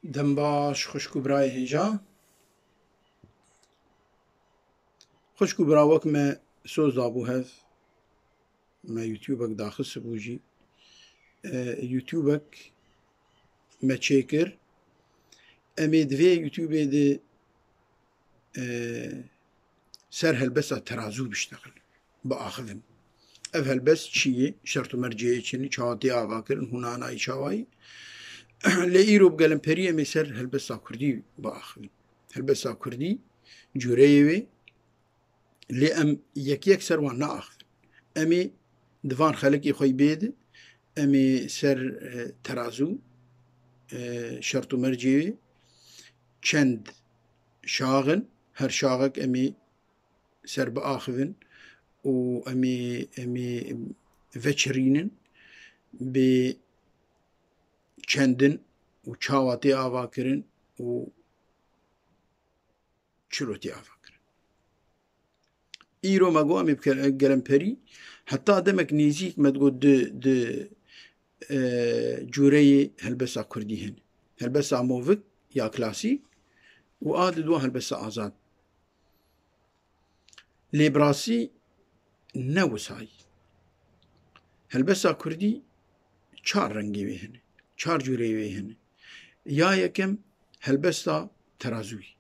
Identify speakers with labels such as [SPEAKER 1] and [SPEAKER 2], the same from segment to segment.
[SPEAKER 1] دم باش خوشکو برای هیجا خوشکو برا وەک me سۆز دابوو هەف me یوتیوبek daxist bû jî یوتیوبek me çêkir em ê divê yûtûbê de ser helbesta terazû bişteqin biaxivin. Ev helbest çi ye? Şert û merciyê çinî çawatî avakirin hûna nayî çawayî lê îro bi gelemperî em ê ser helbesta Kurdî biaxivin. Helbesta Kurdî cûreyê wê lê em yek ser wan naaxivin. Em ê di van xelekê xwe bê de em ê ser terazû şert û merciyê wê çend şaxin her şaxek em ê ser biaxivin û em ê veçirînin bê çendin û çawa tê avakirin û çilo tê avakirin. Îro me got em ê bi gelemperî heta demek nêzik me digot di cûreyê helbesta Kurdî hene. Helbesta movik ya klasîk û a di dua helbesta azad. Lê bi rastî ne wisayî. Helbesta Kurdî çar rengê wê hene, çar cûreyê wê hene. Ya yekem helbesta terazûyî.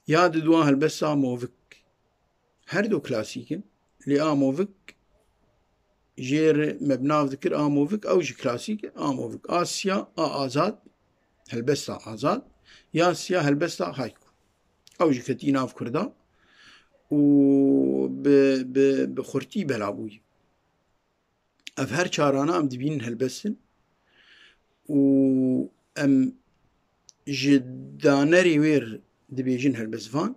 [SPEAKER 1] Ya di dua helbesta movik. Her du klasîk in lê a movik jêr me bi nav dikir a movik ew jî klasîk e a movik. A siyah a azad helbesta azad ya siyah helbesta hayku. Ew jî ketî nav Kurda û bi xurtî belabûyî. Ev her çarana em dibînin helbestin û em ji danerê wê re dibêjin helbestvan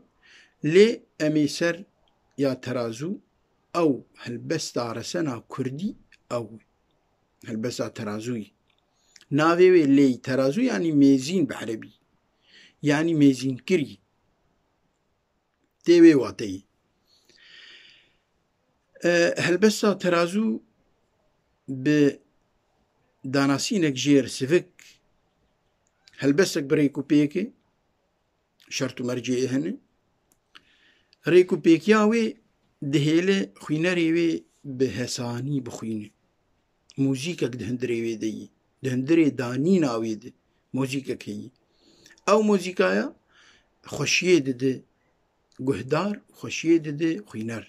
[SPEAKER 1] lê em ê ser ya terazû ew helbesta resena Kurdî ew helbesta terazûyî. Navê wê lêy terazû yanî mêzîn bi herebî yanî mêzînkirî tê wê wateyê. Helbesta terazû bi danasînek jêr sivik helbestek bi rêk û pêkê şert û merciyê hene. Rêk û pêkiya wê dihêle xwînerê wê bi hesanî bixwîne. Mûzîkek di hundirê wê de yî. Di hundirê danîna wê de mûzîkek heyî. Ew mûzîkaya xweşiyê dide guhdar, xweşiyê dide xwîner.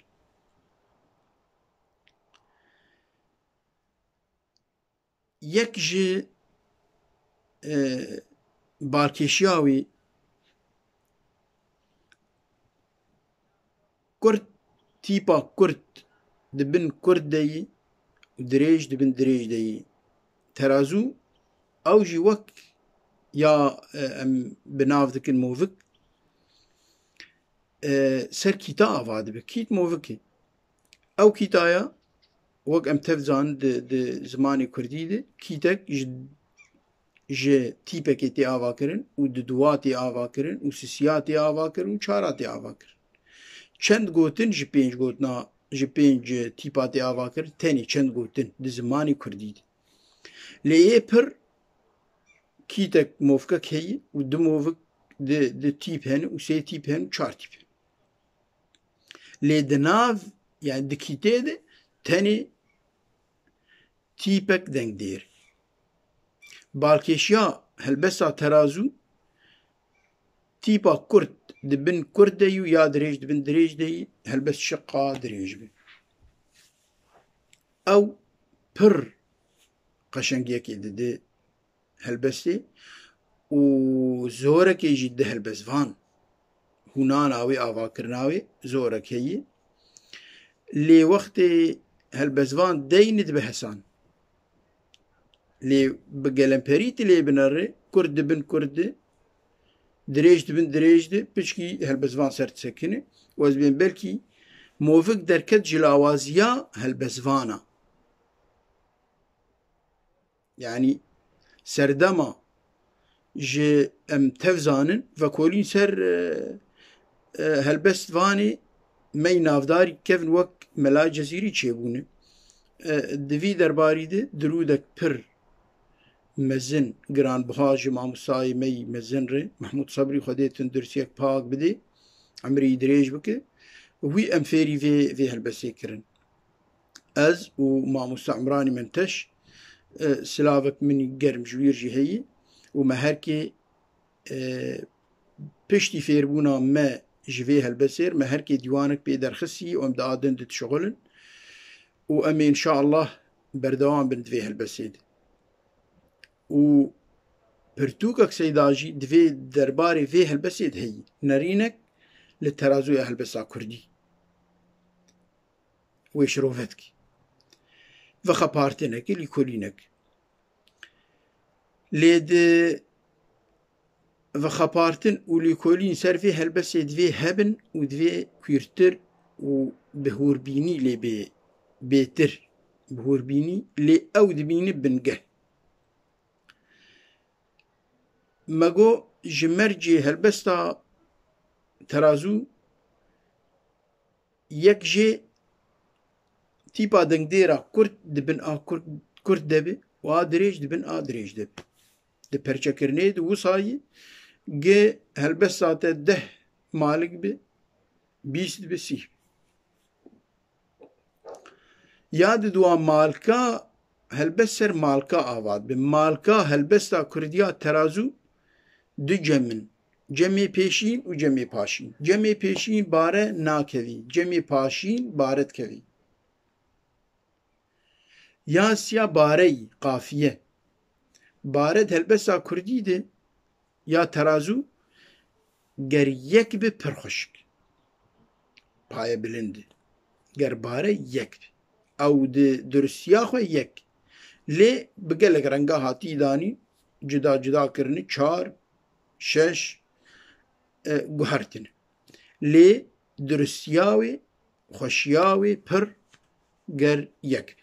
[SPEAKER 1] Yek ji balkêşiya wê Kurd tîpa Kurd dibin Kurd de yî û dirêj dibin dirêj de yî. Terazû ew jî wek ya em bi nav dikin movik ser kîta ava dibe. Kît movik e. Ew kîtaya wek em tev zanin di zimanê Kurdî de kîtek ji tîpekê tê avakirin û di duwa tê avakirin û sisiya tê avakirin û çara tê avakirin. Çend gotin ji pênc gotina ji pênc tîpa tê avakirin tenê çend gotin di zimanê Kurdî de. Lê yê pir kîtek movkek heye û du movik di tîp hene û sê tîp hene û çar tîp hene. Lê di nav yani di kîtê de tenê tîpek deng dêr. Balkêşiya helbesta terazû tîpa Kurd dibin Kurd de yî ya dirêj dibin dirêj de yî helbest şiqa dirêj be. Ew pir qeşengiyekê dide helbestê û zorekê jî di helbestvan hûnana wê avakirina wê zorek heye. Lê wextê helbestvan deyne dibe hesan. Lê bi gelemperî tilê binare Kurd dibin Kurd de dirêj dibin dirêj de pişkî helbestvan ser disekine û ez bên belkî movik derket ji lawaziya helbestvana. Yani serdema ji em tev zanin vekolîn ser helbestvanê mey navdarî kevin wek Mela Cezîrî çêbûne. Di vî derbarî de dirûdek pir مزن گران بهاج ماموسای می مزن ره محمود صبری خودتون درسیک پاک بده عمری دریج بکه وی ام فێری vê helbesê kirin ez û mamosta Imranî min teş silavek minî germ ji wîr jî heye û me herkê piştî fêrbûna me ji vê helbesê me herkê dîwanek pê derxistî û em diadin ditişixulin û em ê înşaallah berdewam bin di vê helbesê de û pirtûkek seyda jî divê derbarê vê helbesê de heyî nerînek li terazûya helbesa Kurdî wê şirovetkî vexepartînekê lîkolînek lê di vexepartin û lîkolîn ser vê helbesê divê hebin û divê kûrtir û bihûrbînî lê bêtir bihûrbînî lê ew dibîne bingeh me got ji mercê helbesta terazû yek jê tîpa dengdêra Kurd dibin a Kurd debe û a dirêj dibin a dirêj debe di perçekirinê de wisayê gê helbesta te 10 malik be 20 be 30 ya di duwa malka helbest ser malka avad be malka helbesta Kurdiya terazû du cemin cemê pêşîn û cemê paşîn cemê pêşîn bare nakevî cemê paşîn bare dikevî ya siya bareyî qafiye bare helbesta Kurdî de ya terazû ger yek be pir xweşik paye bilind e ger bare yek be ew di duristiya xwe yek lê bi gelek renga hatî danî cida cida kirinî 4 6 guhertine lê duristiya wê xweşiya wê pir ger yek be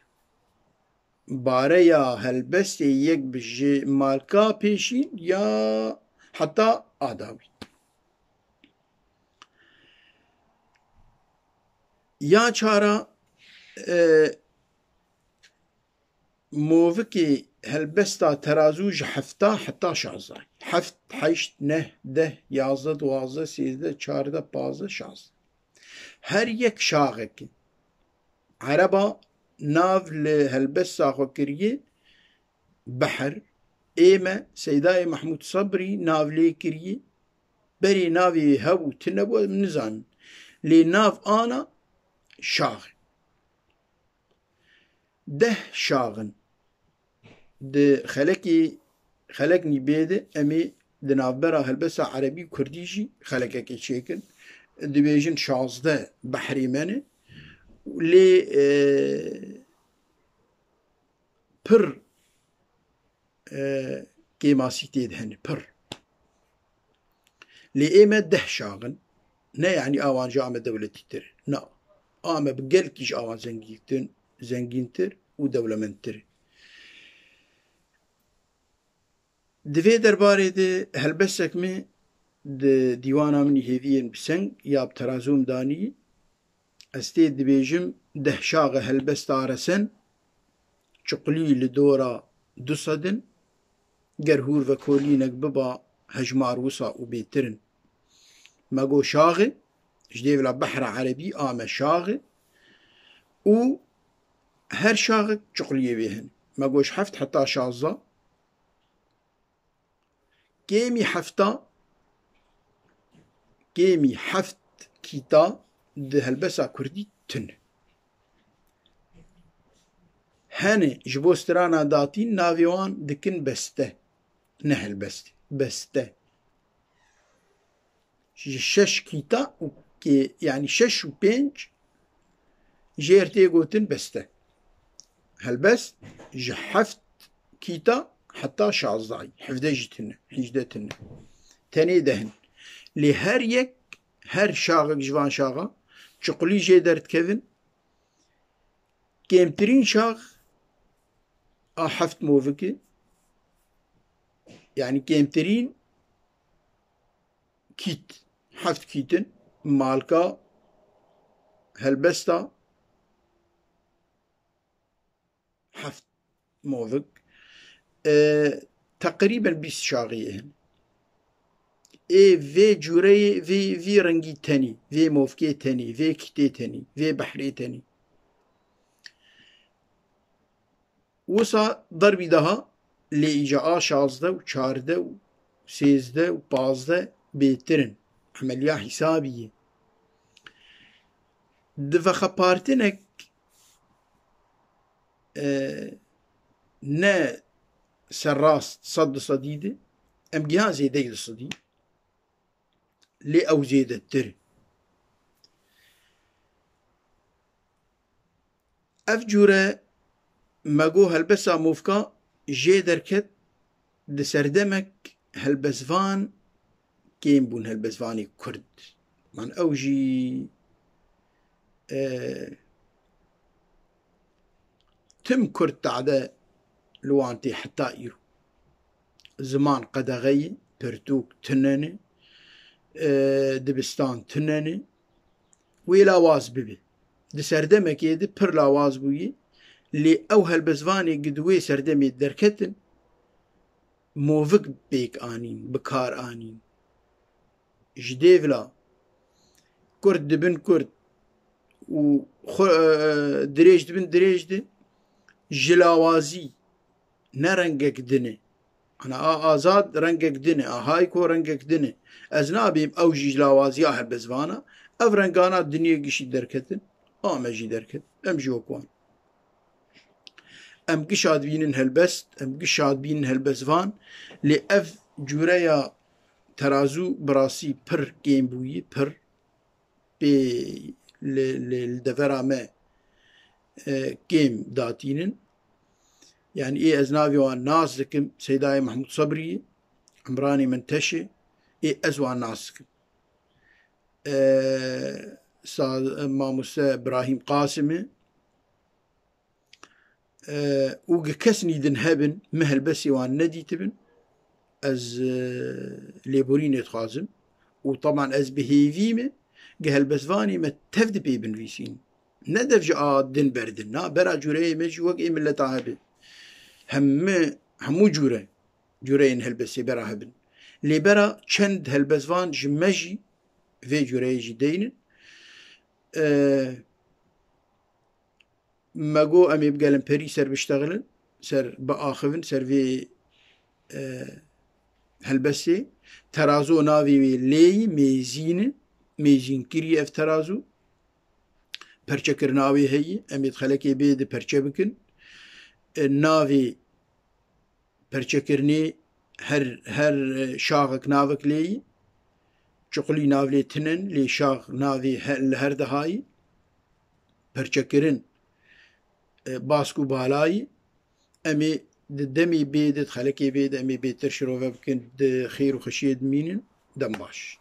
[SPEAKER 1] bareya helbestê yek bi ji malka pêşîn ya heta adawî ya çara movikê helbesta terazû ji hefta heta 16 heft heşt neh deh 11 12 13 14 15 16 her yek şaxekê ereba nav li helbesta xwe kiriye Behr ême Seydayê Mahmûd Sabrî nav lê kiriye berê navê hebû tune bû em nizanin lê nav ana şax e 10 şaxin di xelekî bê de em ê di navbera helbesta erebî Kurdî jî xelekekê çêkin dibêjin 16 behrê me ne lê pir kêmasî tê de hene pir lê ême 10 şaxin ne yanî awan ji ame dewletî tir e na ame bi gelkî ji awan zengîntir û dewlemendtir e di vê derbarê de helbestek me di dîwana min hêviyên bi seng ya bi terazû min danî ez tê dibêjim 10 şaxe helbesta resen çuqlî li dora 200 in ger hûr ve kolînek biba hejmar wisa û bêtirin me got şaxê ji dêvla behra erebî ame şaxê û her şaxek çuqliyê wê hene me got ji heft heta 16 kêmî heft kîta di helbesa Kurdî tune hene ji bo strana datîn navê wan dikin beste ne helbestê beste ji 6 kîta û yani 6 û 5 jêr tê gotin beste helbest ji heft kîta heta 16 hevde jî tune 18 tune tenê dehin lê her yek her şaxek ji van şaxa çuqlî jê derdikevin kêmtirîn şax a heft movikê yani kêmtirîn kît heft kîtin malka helbesta heft movik تقريبا 20 شاغية هن في جوري في رنجي تاني في موفكي تاني في كتي تاني في بحري تاني وصا ضربي دها لإجاء 16 و 14 و 13 و 15 بيترن عملية حسابية دفخ بارتنك نا سراست صد صديدة ام جهازي ديد الصديد لي او زيادة تر افجورة ماقو هلبسا موفكا جي دركت دسردمك هلبسفان كيم بون هلبسفاني كرد من اوجي تم كرد تعدا لوانتي حتى ايرو زمان قدغي برتوك تنني دبستان تنني ويلا واز ببي دي سردمك يدي پر لاواز بوي لي او هالبزفاني قدوي سردمي دركتن موفق بيك آنين بكار آنين جديفلا كرد دبن كرد و دريج دبن دريج دي جلاوازي نرنقك دني أنا آزاد رنقك دني هايكو رنقك دني أزنابيم أو جلاوازي هالبزفانا أف رنقانا الدنيا قشي دركتن ما جي دركت أم جوكوان ام قشاد بينن هالبست ام قشاد بينن هالبزفان لأف جوريا ترازو براسي پر جيم بوي پر بي للدفرا ما جيم داتينن يعني ايه ازنافي وان ناس لكم سيداي محمود صبري عمراني منتشي ايه ازوان ناس لكم ماموسا ابراهيم قاسمي وكسني دن هبن مهل بسي وان ندي تبن از ليبورين يتخازم وطبعا از بهيفيمه قهل بسفاني ما تفد بيبن فيسين ندف جاء دن بردن برا جوري مجي وق اي ملتا هبن همو جورين هلبسي برا هبن لي برا چند هلبسفان جمجي في جوري جي دينن ماقو امي بقالن بري سر بيشتغلن سر بآخفن سر في هلبسي ترازو ناوي لي ميزين كري اف ترازو پرچكر ناوي هي امي تخلكي بيد پرچه بكن ناوي پرچكرني هر شاغك ناوك لي چقلي ناوي تنن لي شاغ ناوي هر دهاي پرچكرن باسكو بالاي امي دمي بيد خلكي بيد امي بيتر شروفه بكن خير وخشيد مينن دم باش